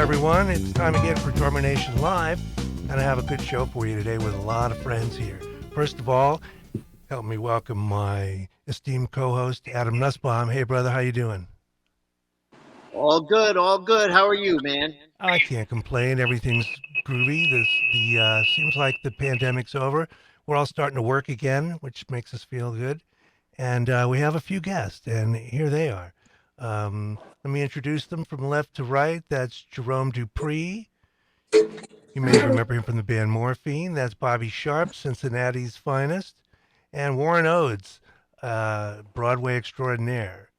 everyone. It's time again for Drummer Nation Live, and I have a good show for you today with a lot of friends here. First of all, help me welcome my esteemed co-host, Adam Nussbaum. Hey, brother, how you doing? All good, all good. How are you, man? I can't complain. Everything's groovy. Seems like the pandemic's over. We're all starting to work again, which makes us feel good. And we have a few guests, and here they are. Let me introduce them from left to right. That's Jerome Deupree. You may remember him from the band Morphine. That's Bobby Sharp, Cincinnati's finest. And Warren Odze, Broadway extraordinaire.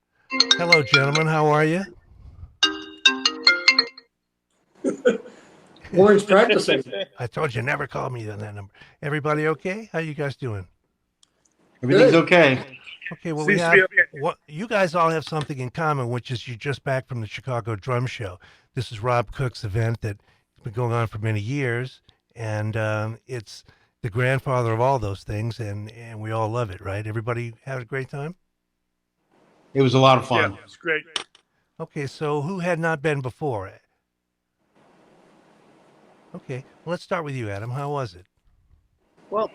Hello, gentlemen. How are you? Warren's practicing. I told you never call me on that number. Everybody okay? How you guys doing? Everything's okay. Okay, well, we have what you guys all have something in common, which is you're just back from the Chicago Drum Show. This is Rob Cook's event that's been going on for many years, and it's the grandfather of all those things, and we all love it, right? Everybody had a great time? It was a lot of fun. Yeah, it's great. Okay, so who had not been before? Okay, well, let's start with you, Adam. How was it? Well,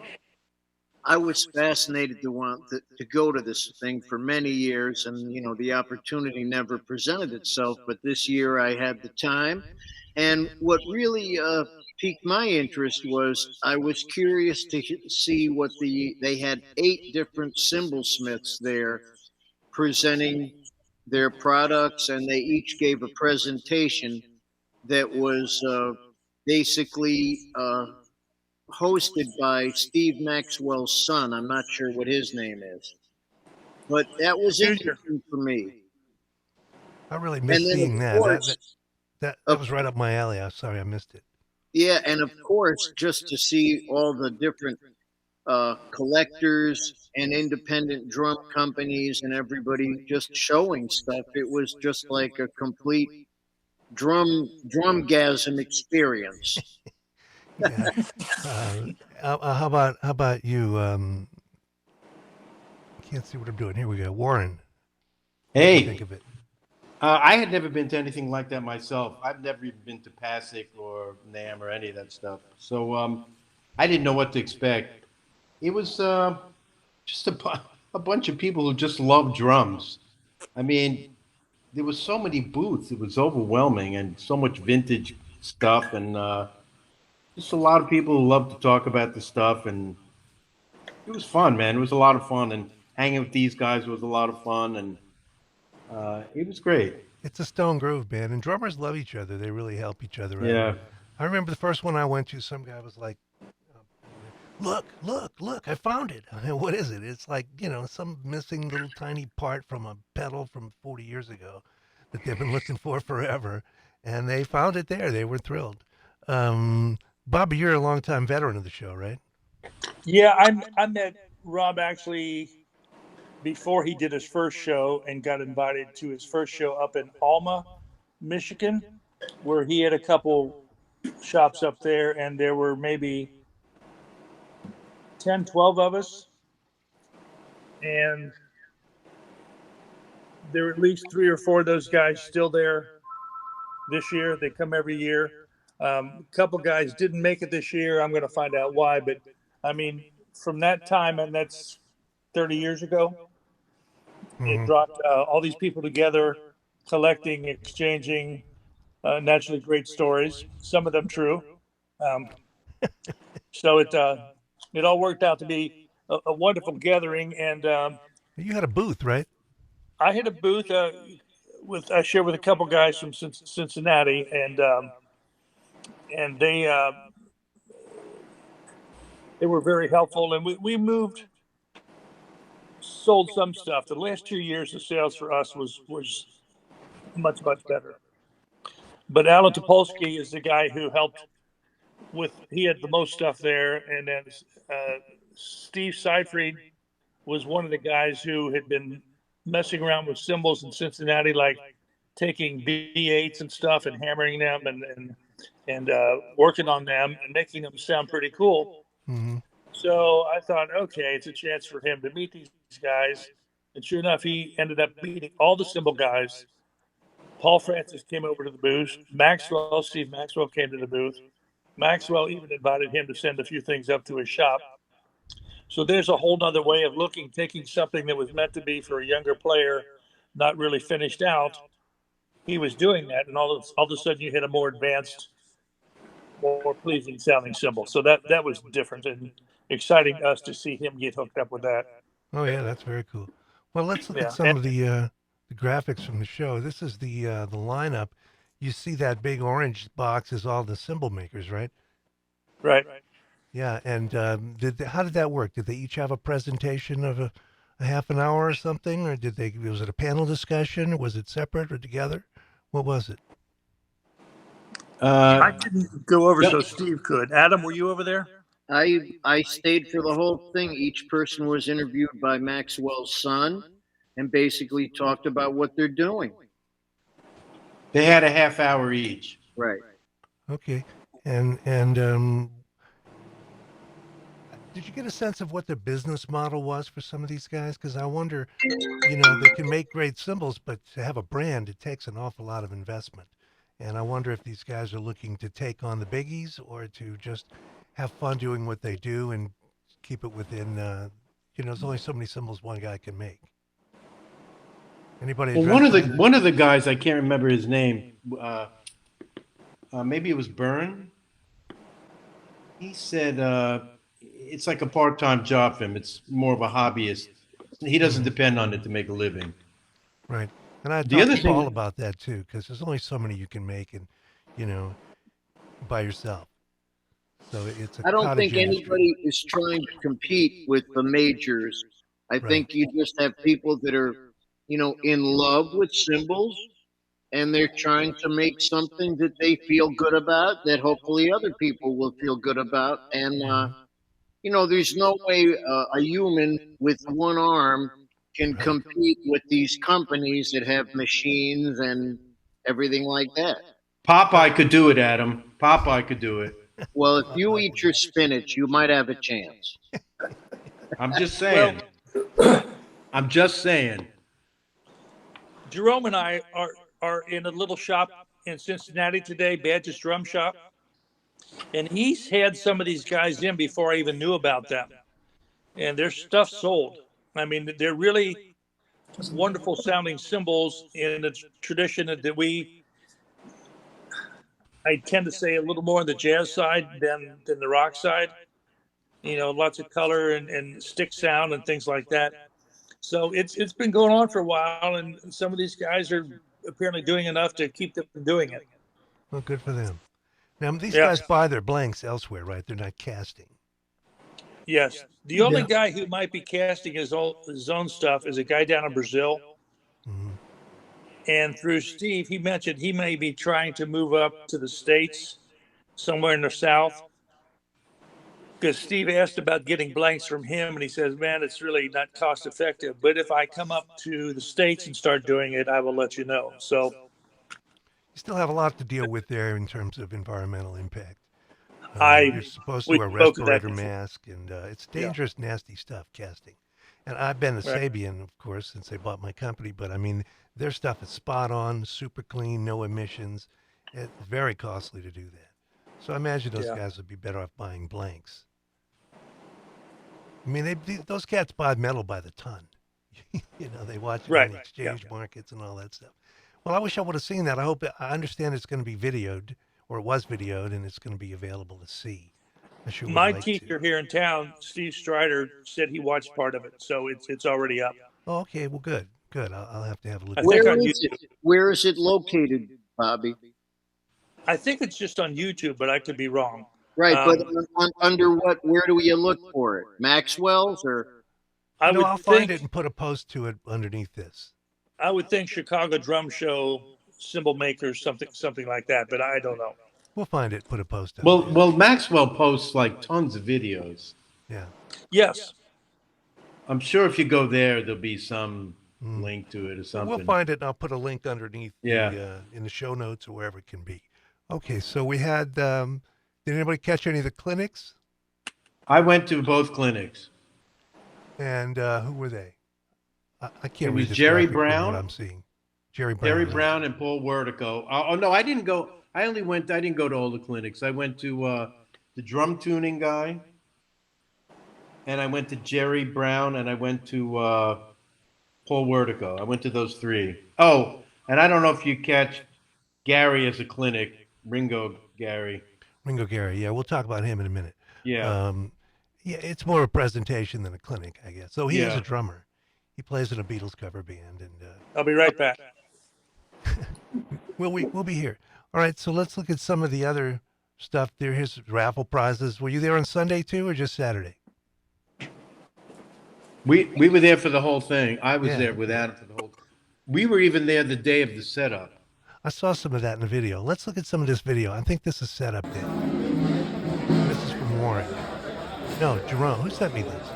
I was fascinated to want to go to this thing for many years, and the opportunity never presented itself. But this year, I had the time, and what really piqued my interest was I was curious to see what they had 8 different cymbal smiths there presenting their products, and they each gave a presentation that was basically hosted by Steve Maxwell's son. I'm not sure what his name is, but that was interesting for me. I really missed seeing that. That was right up my alley. I'm sorry I missed it. Yeah, and of course, just to see all the different collectors and independent drum companies and everybody just showing stuff, it was just like a complete drumgasm experience. Yeah. How about you? Can't see what I'm doing. Here we go. Warren. Hey. What do you think of it? I had never been to anything like that myself. I've never even been to PASIC or NAMM or any of that stuff. So I didn't know what to expect. It was just a bunch of people who just love drums. I mean, there was so many booths. It was overwhelming, and so much vintage stuff, and just a lot of people who love to talk about the stuff. And it was fun, man. It was a lot of fun, and hanging with these guys was a lot of fun, and it was great. It's a stone groove, man, and drummers love each other. They really help each other out. Yeah. I remember the first one I went to, some guy was like, look, I found it. I mean, what is it? It's like, some missing little tiny part from a pedal from 40 years ago that they've been looking for forever, and they found it there. They were thrilled. Bobby, you're a longtime veteran of the show, right? Yeah, I met Rob actually before he did his first show and got invited to his first show up in Alma, Michigan, where he had a couple shops up there, and there were maybe 10, 12 of us. And there were at least 3 or 4 of those guys still there this year. They come every year. A couple guys didn't make it this year. I'm going to find out why. But, I mean, from that time, and that's 30 years ago, it brought all these people together, collecting, exchanging, naturally great stories, some of them true. So it all worked out to be a wonderful gathering. And you had a booth, right? I had a booth I shared with a couple guys from Cincinnati, and they were very helpful. And we sold some stuff. The last 2 years, the sales for us was much better. But Alan Topolsky is the guy who helped he had the most stuff there, and then Steve Seifried was one of the guys who had been messing around with cymbals in Cincinnati, like taking V8s and stuff and hammering them and working on them and making them sound pretty cool. Mm-hmm. So I thought, okay, it's a chance for him to meet these guys. And sure enough, he ended up meeting all the cymbal guys, Paul Francis came over to the booth. Steve Maxwell came to the booth. Maxwell even invited him to send a few things up to his shop. So there's a whole nother way of taking something that was meant to be for a younger player, not really finished out. He was doing that, and all of a sudden you hit a more advanced, more pleasing sounding cymbal. So that was different and exciting to us to see him get hooked up with that. Oh yeah, that's very cool. Well, let's look at Yeah, some and of the graphics from the show. This is the lineup. You see that big orange box is all the cymbal makers, right? right. Yeah, and how did that work? Did they each have a presentation of a half an hour or something, or was it a panel discussion? Was it separate or together? What was it? I didn't go over, Yep. so Steve could. Adam, were you over there? I stayed for the whole thing. Each person was interviewed by Maxwell's son and basically talked about what they're doing. They had a half hour each. Right. Okay, and did you get a sense of what the business model was for some of these guys? Because I wonder, they can make great cymbals, but to have a brand, it takes an awful lot of investment. And I wonder if these guys are looking to take on the biggies or to just have fun doing what they do and keep it within, there's only so many cymbals one guy can make. Anybody? Well, one of the guys, I can't remember his name. Maybe it was Byrne. He said it's like a part-time job for him. It's more of a hobbyist. He doesn't depend on it to make a living. Right. And I The talked other to thing- Paul about that too, because there's only so many you can make, and by yourself. So it's a I don't cottage think industry. anybody is trying to compete with the majors. I think you just have people that are, in love with cymbals, and they're trying to make something that they feel good about, that hopefully other people will feel good about. And, there's no way a human with one arm can Right. compete with these companies that have machines and everything like that. Popeye could do it, Adam. Popeye could do it. Well, if you eat your spinach, you might have a chance. I'm just saying. I'm just saying. Jerome and I are in a little shop in Cincinnati today, Badge's Drum Shop. And he's had some of these guys in before I even knew about them. And their stuff sold. I mean, they're really wonderful sounding cymbals in the tradition that I tend to say a little more on the jazz side than the rock side. Lots of color and stick sound and things like that. So it's been going on for a while, and some of these guys are apparently doing enough to keep them from doing it. Well, good for them. Now, these Yeah. guys buy their blanks elsewhere, right? They're not casting. Yes. The only guy who might be casting his own stuff is a guy down in Brazil. Mhm. And through Steve, he mentioned he may be trying to move up to the States, somewhere in the South. Because Steve asked about getting blanks from him, and he says, man, it's really not cost effective. But if I come up to the States and start doing it, I will let you know. So You still have a lot to deal with there in terms of environmental impact. I- You're supposed to we wear a spoke of that respirator before. mask, and it's dangerous, nasty stuff, casting. And I've been a Right. Sabian, of course, since they bought my company. But I mean, their stuff is spot on, super clean, no emissions. It's very costly to do that. So I imagine those Yeah. guys would be better off buying blanks. I mean, those cats buy metal by the ton. They watch it Right, on the right, yeah. exchange markets and all that stuff. Well, I wish I would have seen that. I understand it's going to be videoed, or it was videoed, and it's going to be available to see. I sure would my like teacher to. here in town, Steve Strider, said he watched part of it. So it's already up. Oh, okay. Well, good. I'll have to have a look. I at think that. Where on is it? Where is it located, Bobby? I think it's just on YouTube, but I could be wrong. Right, but Um, under what? Where do you look for it? Maxwell's or? I would I'll find think it and put a post to it underneath this. I would think Chicago Drum Show, cymbal makers, something like that, but I don't know. We'll find it. Put a post up. Well, Maxwell posts like tons of videos. Yeah. Yes, I'm sure if you go there, there'll be some Mm. link to it or We'll something. find it, and I'll put a link underneath Yeah. in the show notes or wherever it can be. Okay, so we had. Did anybody catch any of the clinics? I went to both clinics. And who were they? I It can't was read this Jerry graphic from Brown. what I'm seeing. Jerry Brown. Jerry Brown and Paul Wertico. Oh no, I didn't go. I didn't go to all the clinics. I went to the drum tuning guy, and I went to Jerry Brown, and I went to Paul Wertico. I went to those three. Oh, and I don't know if you catch Gary as a clinic, Ringo Gary. Ringo Gary. Yeah, we'll talk about him in a minute. Yeah. Yeah, it's more a presentation than a clinic, I guess. So he is Yeah. a drummer. He plays in a Beatles cover band, and I'll be right back. we'll be here. All right, so let's look at some of the other stuff. Here's raffle prizes. Were you there on Sunday too, or just Saturday? We were there for the whole thing. I was Yeah. there with Adam for the whole. We were even there the day of the setup. I saw some of that in the video. Let's look at some of this video. I think this is setup day. This is from Warren. No, Jerome. Who sent me this?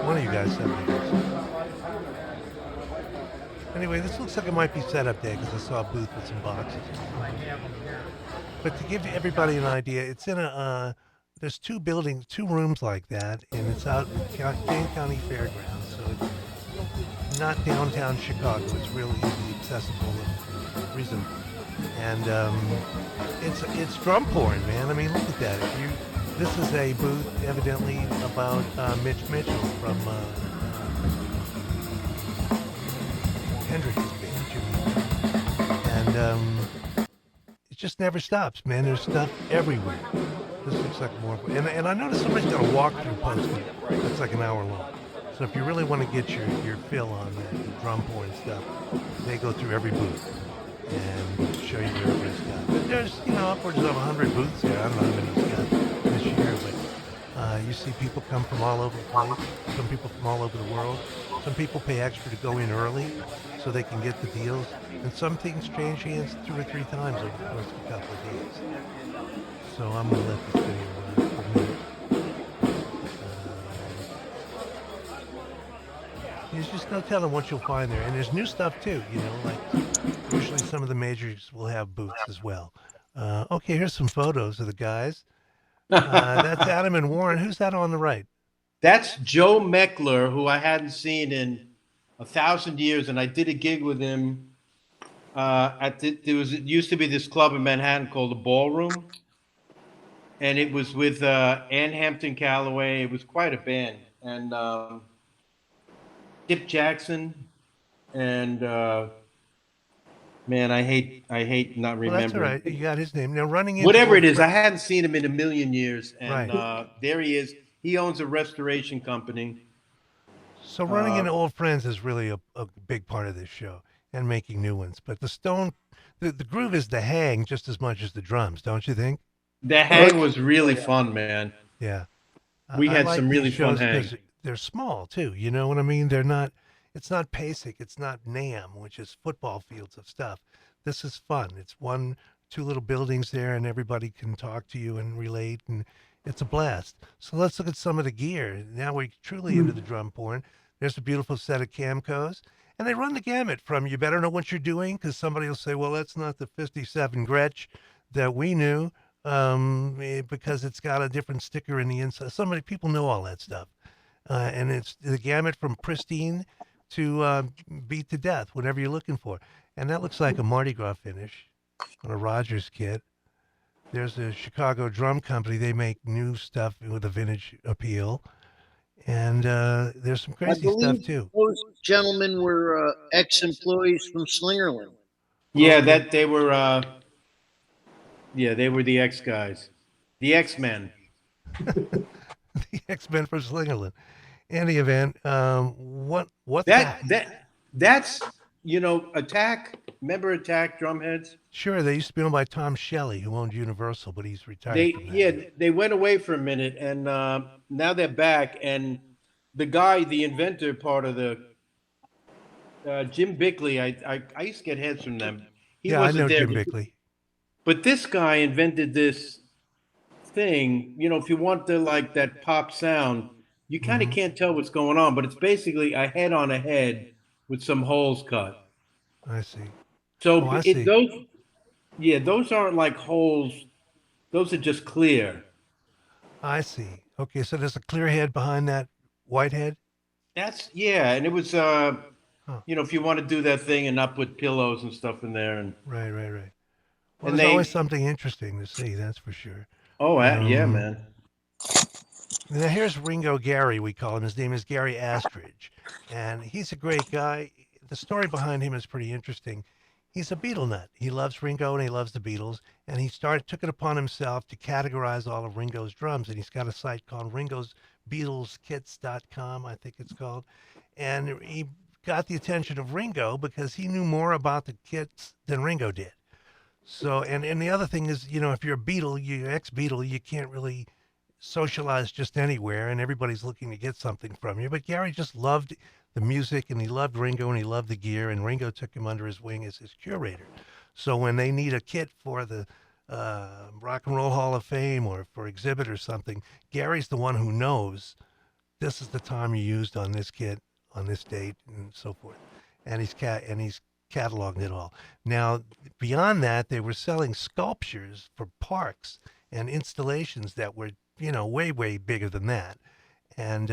One of you guys sent me this. Anyway, this looks like it might be setup day because I saw a booth with some boxes. But to give everybody an idea, it's in there's two rooms like that, and it's out in Dane County Fairgrounds. So it's not downtown Chicago. It's real easily accessible and reasonable. And it's drum pouring, man. I mean, look at that. This is a booth evidently about Mitch Mitchell from Hendrix's band, Jimmy. And it just never stops, man. There's stuff everywhere. This looks like more. And I noticed somebody's got a walkthrough posted that's like an hour long. So if you really want to get your fill on that drum pouring stuff, they go through every booth and show you where everybody's got. But there's, upwards of 100 booths here. I don't know how many he's got this year, but you see people come from all over the place, some people from all over the world. Some people pay extra to go in early so they can get the deals. And some things change hands 2 or 3 times over the course of a couple of days. So I'm going to let this video run for a minute. There's just no telling what you'll find there. And there's new stuff too, like usually some of the majors will have booths as well. Okay, here's some photos of the guys. That's Adam and Warren. Who's that on the right? That's Joe Meckler, who I hadn't seen in 1,000 years, and I did a gig with him. It used to be this club in Manhattan called the Ballroom, and it was with Ann Hampton Calloway. It was quite a band, and Skip Jackson, and man, I hate not remembering. Well, that's all right. You got his name now. Running into Whatever it is, I hadn't seen him in a million years, and Right. There he is. He owns a restoration company. So running into old friends is really a big part of this show, and making new ones. But the groove is the hang just as much as the drums, don't you think? The hang was really fun, man. Yeah. We I had like some these really fun shows hangs. 'cause they're small too. You know what I mean? It's not PASIC. It's not NAM, which is football fields of stuff. This is fun. It's 2 little buildings there, and everybody can talk to you and relate, and it's a blast. So let's look at some of the gear. Now we're truly into the drum porn. There's a beautiful set of Camcos, and they run the gamut from you better know what you're doing, because somebody will say, well, that's not the 57 Gretsch that we knew, because it's got a different sticker in the inside. People know all that stuff. And it's the gamut from pristine to beat to death, whatever you're looking for. And that looks like a Mardi Gras finish on a Rogers kit. There's a Chicago drum company. They make new stuff with a vintage appeal. And there's some crazy stuff too. Those gentlemen were ex-employees from Slingerland. Yeah, they were. They were the X guys, the X-Men. The X-Men from Slingerland. In the event, what's that? That's Attack. Remember Attack drumheads? Sure, they used to be owned by Tom Shelley, who owned Universal, but he's retired. From that. They went away for a minute, and now they're back. And the inventor part of the Jim Bickley, I used to get heads from them. I know Jim Bickley. But this guy invented this thing. If you want that pop sound, you kind of can't tell what's going on, but it's basically a head on a head with some holes cut. I see. So those aren't like holes. Those are just clear. I see. Okay, so there's a clear head behind that white head? And it was Huh. if you want to do that thing and not put pillows and stuff in there, Right, right, right. Well, and there's always they something interesting to see, that's for sure. yeah, Um, man. Now here's Ringo Gary, we call him. His name is Gary Astridge, and he's a great guy. The story behind him is pretty interesting. He's a Beatle nut. He loves Ringo and he loves the Beatles, and he took it upon himself to categorize all of Ringo's drums, and he's got a site called Ringo's BeatlesKits.com, I think it's called, and he got the attention of Ringo because he knew more about the kits than Ringo did. So, and the other thing is, if you're a Beatle, you ex-Beatle, you can't really socialize just anywhere, and everybody's looking to get something from you. But Gary just loved the music, and he loved Ringo, and he loved the gear, and Ringo took him under his wing as his curator. So when they need a kit for the Rock and Roll Hall of Fame or for exhibit or something, Gary's the one who knows this is the time you used on this kit on this date and so forth, and he's cataloged it all. Now, beyond that, they were selling sculptures for parks and installations that were way bigger than that. And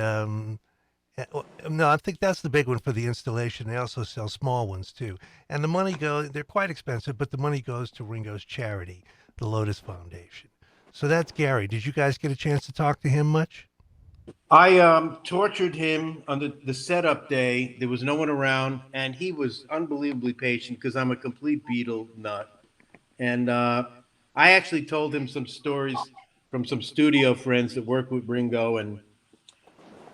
no, I think that's the big one for the installation. They also sell small ones too, and the money they're quite expensive, but the money goes to Ringo's charity, the Lotus Foundation. So that's Gary. Did you guys get a chance to talk to him much? I tortured him on the setup day. There was no one around, and he was unbelievably patient because I'm a complete Beatle nut. And I actually told him some stories from some studio friends that work with Ringo. And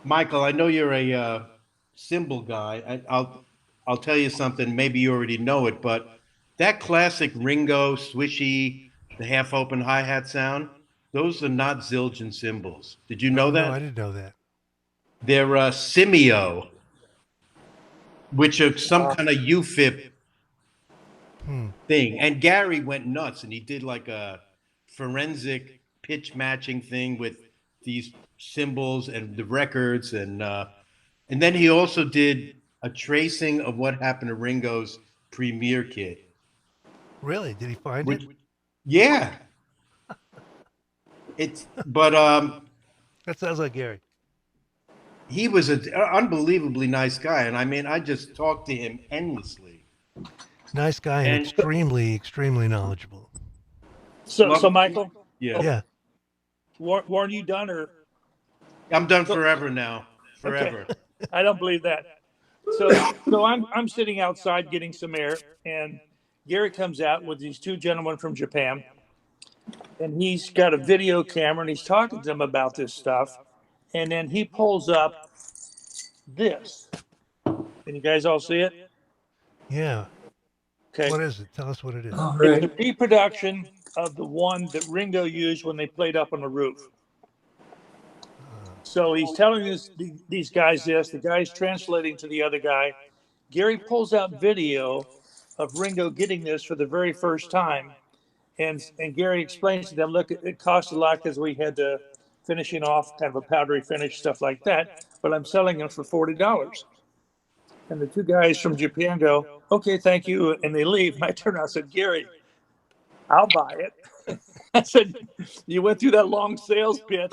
Michael, I know you're a cymbal guy. I'll tell you something. Maybe you already know it, but that classic Ringo swishy, the half open hi hat sound. Those are not Zildjian cymbals. Did you know Oh no, I that? didn't know that. They're Simeo, which are some kind of UFIP Hmm. thing. And Gary went nuts, and he did like a forensic pitch matching thing with these symbols and the records, and then he also did a tracing of what happened to Ringo's premiere kit. Really? Did he find it? Which, yeah, it's but That sounds like Gary. he was an unbelievably nice guy, and I mean, I just talked to him endlessly. Nice guy and And extremely knowledgeable. So Michael, yeah, Yeah. Warren, you done or? I'm done forever now, forever. Okay. I don't believe that. So I'm sitting outside getting some air, and Gary comes out with these two gentlemen from Japan, and he's got a video camera, and he's talking to them about this stuff, and then he pulls up this. Can you guys all see it? Yeah. Okay. What is it? Tell us what it is. All It's a right. reproduction of the one that Ringo used when they played up on the roof. So he's telling these guys this. The guy's translating to the other guy. Gary pulls out video of Ringo getting this for the very first time, and Gary explains to them, "Look, it cost a lot because we had to finishing off kind of a powdery finish stuff like that. But I'm selling them for $40." And the two guys from Japan go, "Okay, thank you," and they leave. And I turn around and said, "Gary, I'll buy it." I said, "You went through that long sales pitch,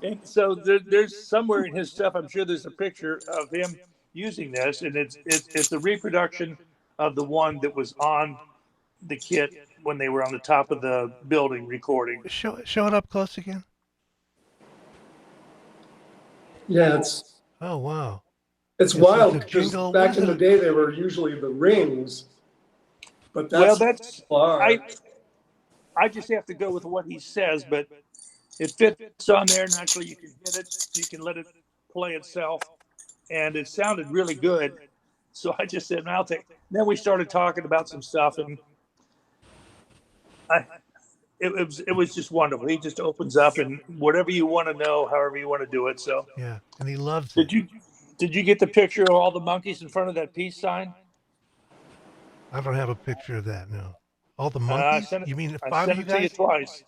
And so there's somewhere in his stuff, I'm sure there's a picture of him using this, and it's a reproduction of the one that was on the kit when they were on the top of the building recording. Show it up close again. Yeah, it's Oh wow. it's It's like wild a because jingle. back What in is the it? day they were usually the rings, but Well, that's far. I just have to go with what he says, but it fits on there. Naturally, you can hit it, you can let it play itself, and it sounded really good. So I just said, "I'll take." Then we started talking about some stuff, and it was just wonderful. He just opens up, and whatever you want to know, however you want to do it. So Yeah, and he loves did it. you get the picture of all the monkeys in front of that peace sign? I don't have a picture of that. No. All the I monkeys? sent it. You mean the I 5 of sent you it to you guys? twice.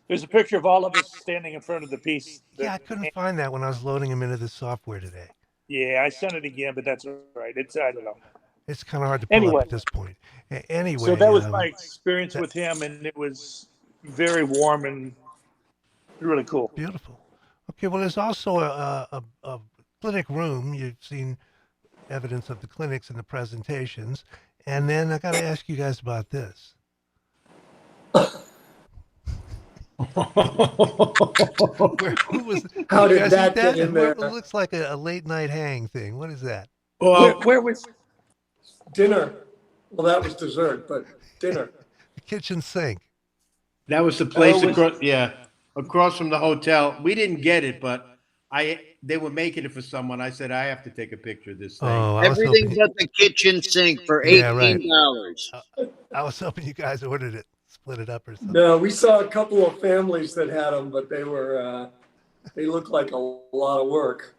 There's a picture of all of us standing in front of the piece. Yeah, I couldn't find that when I was loading them into the software today. Yeah, I sent it again, but that's all right. I don't know. It's kind of hard to pull Anyway. up at this point. Anyway, So that was my experience with him, and it was very warm and really cool. beautiful. Okay, well, there's also a clinic room. You've seen evidence of the clinics and the presentations. And then I got to ask you guys about this. Who was? How Did you did guys eat that that? get in there? It looks like a late night hang thing. What is that? Where was Dinner. Well, that was dessert, but dinner. The kitchen sink. That was the place was- across from the hotel. We didn't get it, but they were making it for someone. I said I have to take a picture of this thing. Oh, I was Everything hoping. but the kitchen sink for Yeah, right. $18. I was hoping you guys ordered it, split it up or something. No, we saw a couple of families that had them, but they were they looked like a lot of work.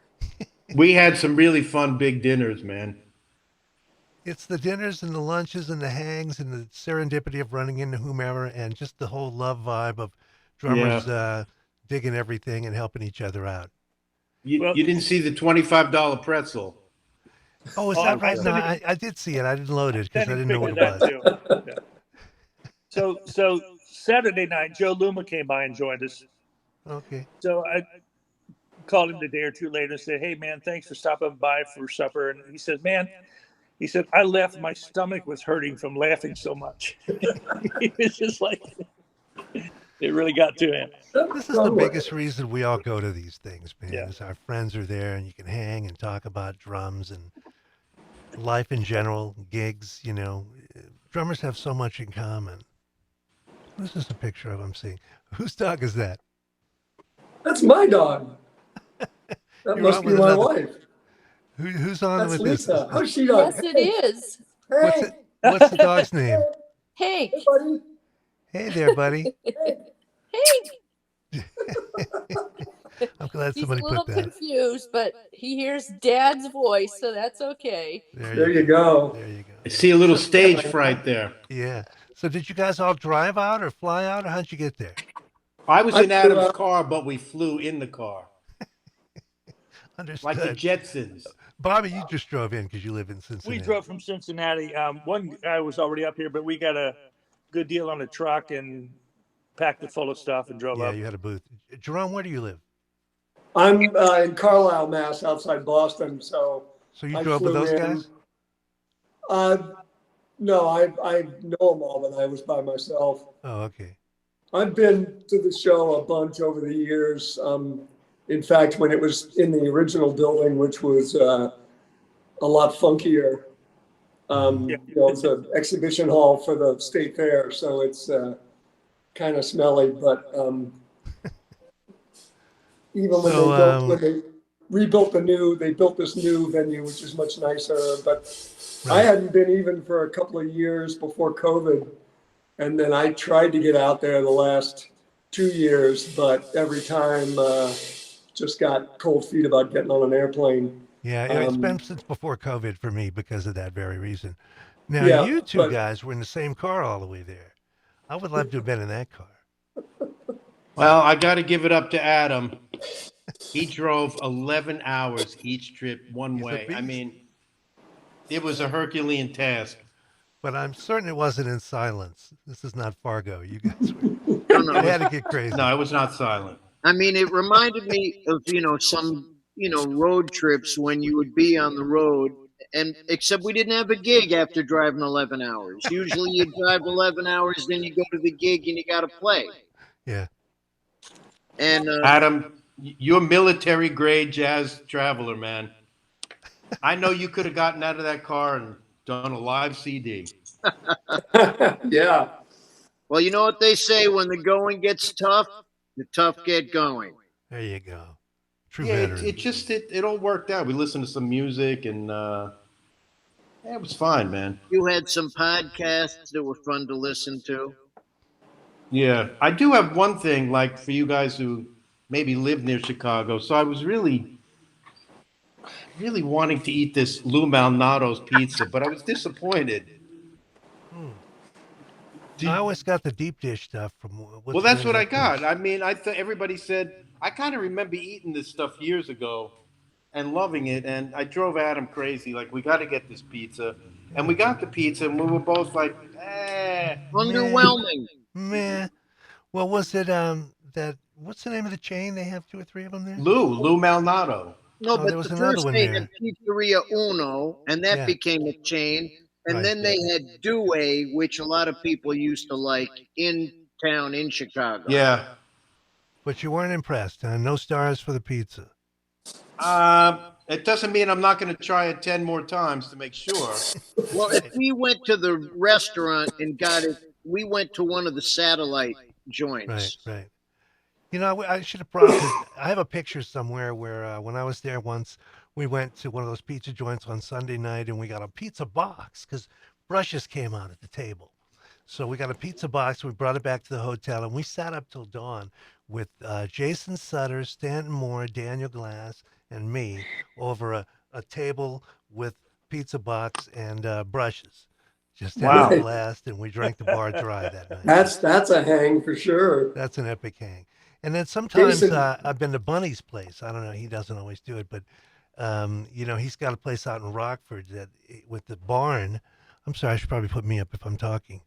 We had some really fun big dinners, man. It's the dinners and the lunches and the hangs and the serendipity of running into whomever and just the whole love vibe of drummers digging everything and helping each other out. You didn't see the $25 pretzel. Oh, is Oh, that I right? No, didn't- I did see it. I didn't load it because I Danny didn't know what it figured was. that too. Yeah. So Saturday night, Joe Luma came by and joined us. Okay. So I called him a day or two later and said, "Hey man, thanks for stopping by for supper." And he said, "Man," he said, "I left. My stomach was hurting from laughing so much." He was just like, it really got to him. This is the biggest reason we all go to these things, man. Yeah. Is our friends are there and you can hang and talk about drums and life in general, gigs, you know. Drummers have so much in common. This is a picture of him seeing. Whose dog is that? That's my dog. That You're must on be with my another- wife. Who's on That's with Lisa. this? How's she doing? Yes, it is. What's Hey, it? What's the dog's name? Hey, hey, buddy. Hey there, buddy. hey. I'm glad He's a somebody little put that. confused, but he hears Dad's voice, so that's okay. There you go. There you I go. see a little stage fright there. Yeah. So did you guys all drive out or fly out, or how'd you get there? I was I in flew Adam's out. car, but we flew in the car. Understood. Like the Jetsons. Bobby, you just drove in because you live in We Cincinnati. drove from Cincinnati. One guy was already up here, but we got a good deal on a truck and packed it full of stuff and drove Yeah, up. you had a booth. Jerome, where do you live? I'm in Carlisle, Mass, outside Boston. So So you I drove with flew those in. guys? No, I know them all, but I was by myself. Oh, okay. I've been to the show a bunch over the years. In fact, when it was in the original building, which was a lot funkier, Yeah. you know, it's an exhibition hall for the state fair, so it's kind of smelly. But even when they rebuilt they built this new venue, which is much nicer. But I Right. hadn't been even for a couple of years before COVID. And then I tried to get out there the last 2 years, but every time just got cold feet about getting on an airplane. Yeah, it's been since before COVID for me because of that very reason. Now, Yeah, you two but- guys were in the same car all the way there. I would love to have been in that car. Well, I got to give it up to Adam. He drove 11 hours each trip one He's a way. I beast. mean, it was a Herculean task. But I'm certain it wasn't in silence. This is not Fargo. You guys were. No, no. It had to get crazy. No, it was not silent. I mean, it reminded me of, some, road trips when you would be on the road. And except we didn't have a gig after driving 11 hours. Usually you drive 11 hours, then you go to the gig and you got to play. Yeah. And Adam, you're military grade jazz traveler, man. I know you could have gotten out of that car and done a live CD. Yeah. well, you know what they say, when the going gets tough, the tough get going. There you go. True Yeah, veteran. it all worked out. We listened to some music and it was fine, man. You had some podcasts that were fun to listen to. Yeah, I do have one thing, like for you guys who maybe live near Chicago. So I was really wanting to eat this Lou Malnato's pizza, but I was disappointed. I always got the deep dish stuff from. Well, that's what I got. I mean, I thought everybody said I kind of remember eating this stuff years ago and loving it, and I drove Adam crazy. Like, we got to get this pizza, and we got the pizza, and we were both like, Underwhelming. Meh. Well, was it that? What's the name of the chain? They have 2 or 3 of them there. Lou Malnato. No, Oh, there but was the another first one they there. had Pizzeria Uno, and that Yeah. became a chain. And Right. then they had Due, which a lot of people used to like in town in Chicago. Yeah. But you weren't impressed, huh? No stars for the pizza. It doesn't mean I'm not going to try it 10 more times to make sure. Well, if we went to the restaurant and got it, we went to one of the satellite Right, joints. right. You know, I should have brought this. I have a picture somewhere where when I was there once, we went to one of those pizza joints on Sunday night and we got a pizza box because brushes came out at the table. So we got a pizza box. We brought it back to the hotel and we sat up till dawn with Jason Sutter, Stanton Moore, Daniel Glass, and me over a table with pizza box and brushes. Just having a Wow. blast, and we drank the bar dry that night. That's a hang for sure. That's an epic hang. And then sometimes Jason, I've been to Bunny's place. I don't know. He doesn't always do it, but you know, he's got a place out in Rockford that with the barn. I'm sorry, I should probably put me up if I'm talking.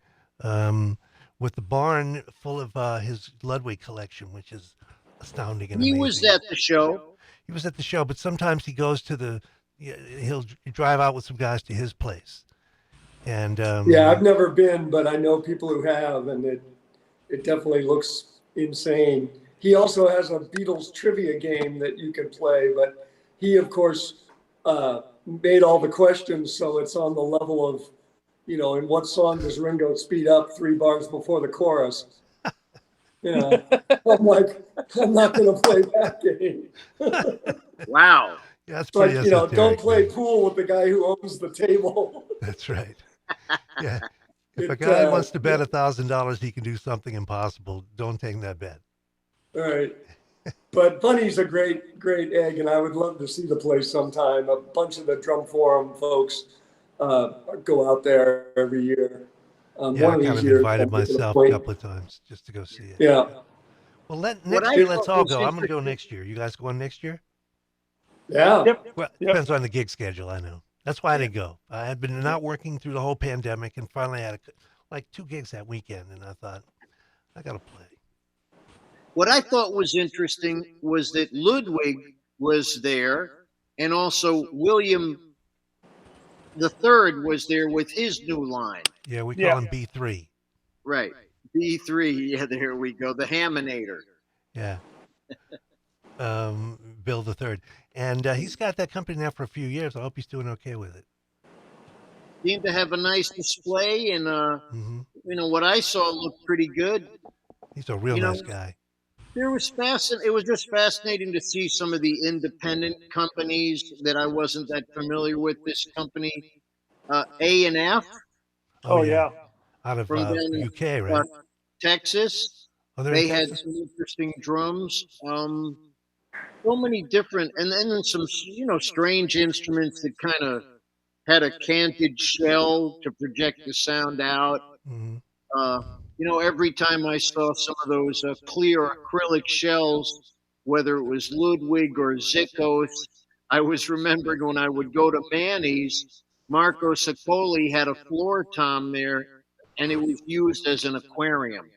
With the barn full of his Ludwig collection, which is astounding and He amazing. was at the show. He was at the show, but sometimes he goes to the. He'll drive out with some guys to his place, and yeah, I've never been, but I know people who have, and it definitely looks insane. He also has a Beatles trivia game that you can play, but he, of course, made all the questions so it's on the level of, you know, in what song does Ringo speed up 3 bars before the chorus? You know, I'm like, I'm not going to play that game. Wow. yeah, that's It's like, pretty you know, don't esoteric, play man. pool with the guy who owns the table. That's right. Yeah. If a It, guy wants to bet $1,000 he can do something impossible, don't take that bet. All right. But Bunny's a great egg, and I would love to see the place sometime. A bunch of the Drum Forum folks go out there every year. Yeah, One I of kind these of years, invited I'll make it a myself a point. couple of times just to go see it. Yeah. Well, What next I year, let's thought all was go. I'm going to go interesting- next year. You guys going next year? Yeah. Yep. Well, it Yep. depends on the gig schedule, I know. That's why I didn't go. I had been not working through the whole pandemic and finally had like 2 gigs that weekend, and I thought, I got to play. What I thought was interesting was that Ludwig was there, and also William the Third was there with his new line. Yeah, we Yeah. call him B3. Right. B3. Yeah, there we go. The Haminator. Yeah. Bill the Third. And he's got that company now for a few years. I hope he's doing okay with it. Seemed to have a nice display, and Hmm. you know what I saw looked pretty good. He's a real You know, nice guy. It was just fascinating to see some of the independent companies that I wasn't that familiar with. This company, A&F Oh yeah. Out of from down in UK, right? Texas. Oh, they're in They had Texas? some interesting drums. So many different, and then some strange instruments that kind of had a canted shell to project the sound out. Hmm. Every time I saw some of those clear acrylic shells, whether it was Ludwig or Zickos, I was remembering when I would go to Manny's, Marco Saccoli had a floor tom there, and it was used as an aquarium.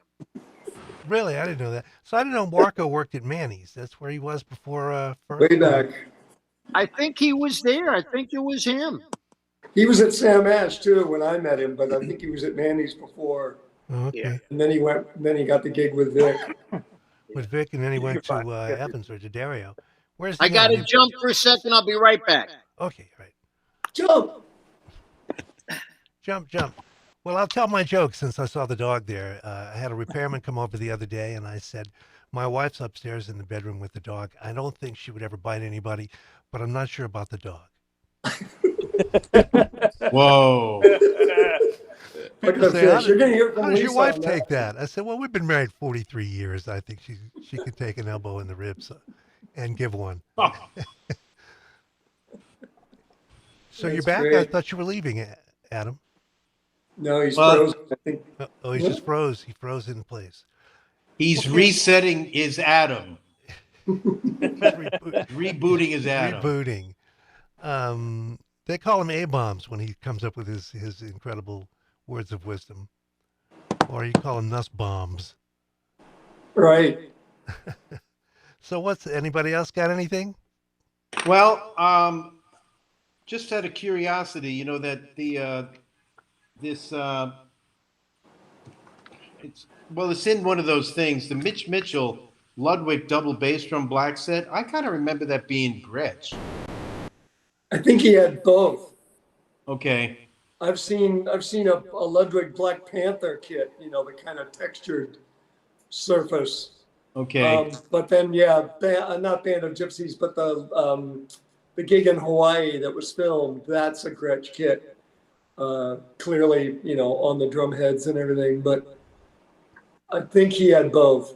Really? I didn't know that. So I didn't know Marco worked at Manny's. That's where he was before. Way back. I think he was there. I think it was him. He was at Sam Ash too when I met him, but I think he was at Manny's before. Oh, okay. Yeah. And then he got the gig with Vic. With Vic, and then he went to fine. Yeah. Evans or to Dario. Where's he I got now? to jump for a second. I'll be right back. Okay, right. Jump! Jump. Well, I'll tell my joke since I saw the dog there. I had a repairman come over the other day, and I said, my wife's upstairs in the bedroom with the dog. I don't think she would ever bite anybody, but I'm not sure about the dog. Whoa. Look at People the say, fish. You're going to hear from how does your Lisa wife on take that? I said, well, we've been married 43 years. I think she can take an elbow in the ribs and give one. So you're That's back? I great. thought you were leaving, Adam. No, he's Well- frozen. I think. Oh, he just froze. He froze in place. He's resetting his Adam. Reboot- Rebooting his Adam. Rebooting. They call him A-bombs when he comes up with his incredible words of wisdom. Or you call him Nussbaums. Right. So anybody else got anything? Well, just out of curiosity, you know that this it's in one of those things. The Mitch Mitchell Ludwig double bass drum black set. I kind of remember that being Gretsch. I think he had both. Okay. I've seen a Ludwig Black Panther kit, you know, the kind of textured surface. Okay. But then, yeah, not Band of Gypsies, but the gig in Hawaii that was filmed, that's a Gretsch kit. Clearly, you know, on the drum heads and everything, but I think he had both.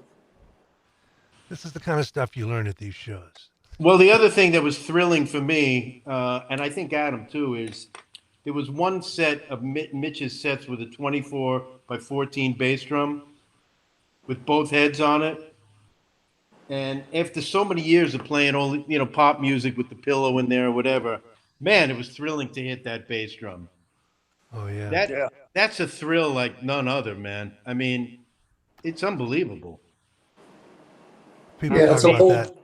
This is the kind of stuff you learn at these shows. Well, the other thing that was thrilling for me, and I think Adam too, is there was one set of Mitch's sets with a 24 by 14 bass drum with both heads on it. And after so many years of playing all, you know, pop music with the pillow in there or whatever, man, it was thrilling to hit that bass drum. Oh yeah. That's a thrill like none other, man. I mean, it's unbelievable. People Yeah, talk about that.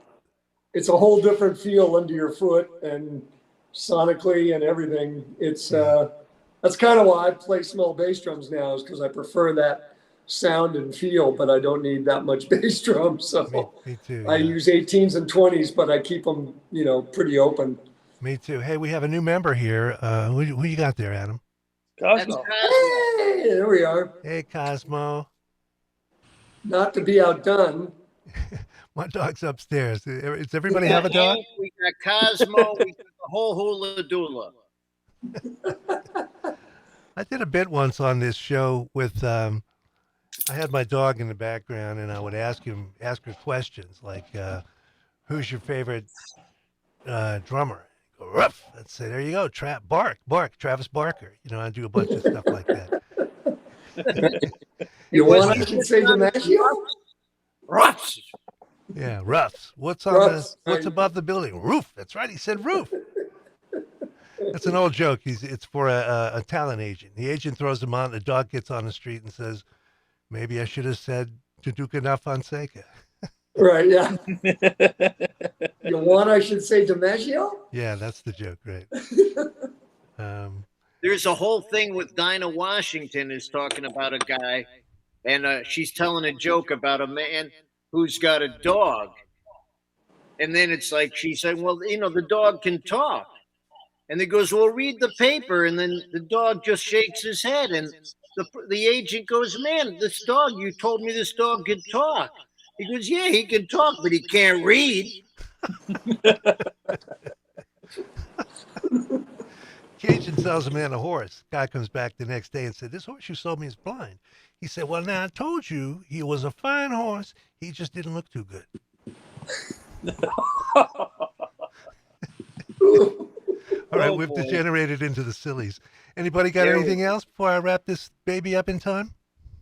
it's a whole different feel under your foot and sonically and everything. It's that's kind of why I play small bass drums now, is because I prefer that sound and feel, but I don't need that much bass drum. So Me too. I Yeah. use 18s and 20s, but I keep them, you know, pretty open. Me too. Hey, we have a new member here. Who you got there, Adam? That's Cosmo. Cosmo. Hey, there we are. Hey, Cosmo. Not to be outdone. My dog's upstairs. Does everybody have a dog? We got Cosmo. We got the whole hula dula. I did a bit once on this show with. I had my dog in the background, and I would ask her questions like, "Who's your favorite drummer?" Go, Ruff. I'd say, "There you go, Bark, Travis Barker." You know, I do a bunch of stuff like that. You want I should say DiMaggio? Ruffs. Yeah, Ruffs. What's Ruffs, what's right. above the building? Roof. That's right. He said roof. That's an old joke. It's for a talent agent. The agent throws him on. The dog gets on the street and says, "Maybe I should have said Tuduka Fonseca." Right, yeah. You want I should say DiMaggio? Yeah, that's the joke, right? There's a whole thing with Dinah Washington is talking about a guy, and she's telling a joke about a man who's got a dog. And then it's like she said, well, you know, the dog can talk. And he goes, well, read the paper. And then the dog just shakes his head. And the agent goes, man, this dog, you told me this dog could talk. He goes, yeah, he can talk, but he can't read. Cajun sells a man a horse. Guy comes back the next day and said, "This horse you sold me is blind." He said, "Well, now I told you he was a fine horse. He just didn't look too good." All right, we've degenerated into the sillies. Anybody got anything else before I wrap this baby up in time?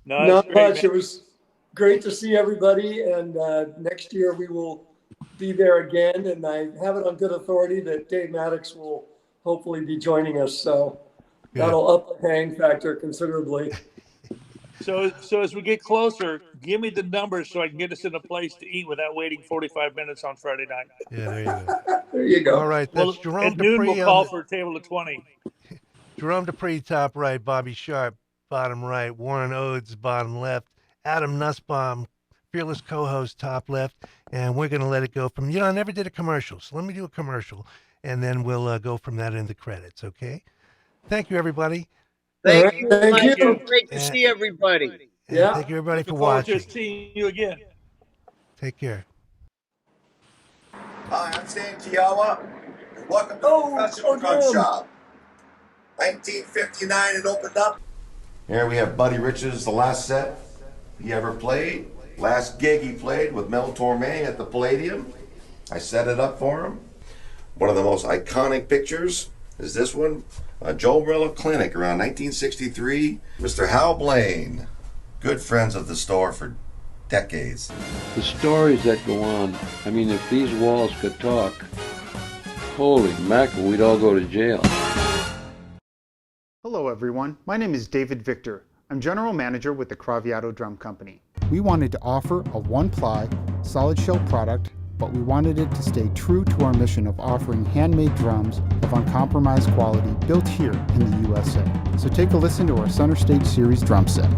No, Not it's great, much. man. It was great to see everybody, and next year we will be there again. And I have it on good authority that Dave Maddox will hopefully be joining us. So Good. that'll up the hang factor considerably. So as we get closer, give me the numbers so I can get us in a place to eat without waiting 45 minutes on Friday night. Yeah, there you go. There you go. All right, that's Jerome at noon Deupree we'll call on the, for a table of 20. Jerome Deupree, top right, Bobby Sharp, bottom right, Warren Odze, bottom left, Adam Nussbaum, fearless co-host, top left, and we're going to let it go from, I never did a commercial, so let me do a commercial, and then we'll go from that into credits, okay? Thank you, everybody. Thank you. Thank you. Great to see everybody. And Yeah. thank you, everybody, for Look forward watching. to seeing you again. Take care. Hi, I'm Stan Kiawa, and welcome to Oh, Professional Drum damn. Shop. 1959 it opened up. Here we have Buddy Richards, the last set he ever played. Last gig he played with Mel Torme at the Palladium. I set it up for him. One of the most iconic pictures is this one. Joe Morello Clinic around 1963. Mr. Hal Blaine, good friends of the store for decades. The stories that go on, I mean, if these walls could talk, holy mackerel, we'd all go to jail. Hello everyone, my name is David Victor. I'm General Manager with the Craviato Drum Company. We wanted to offer a one-ply, solid shell product but we wanted it to stay true to our mission of offering handmade drums of uncompromised quality built here in the USA. So take a listen to our Center Stage Series drum set.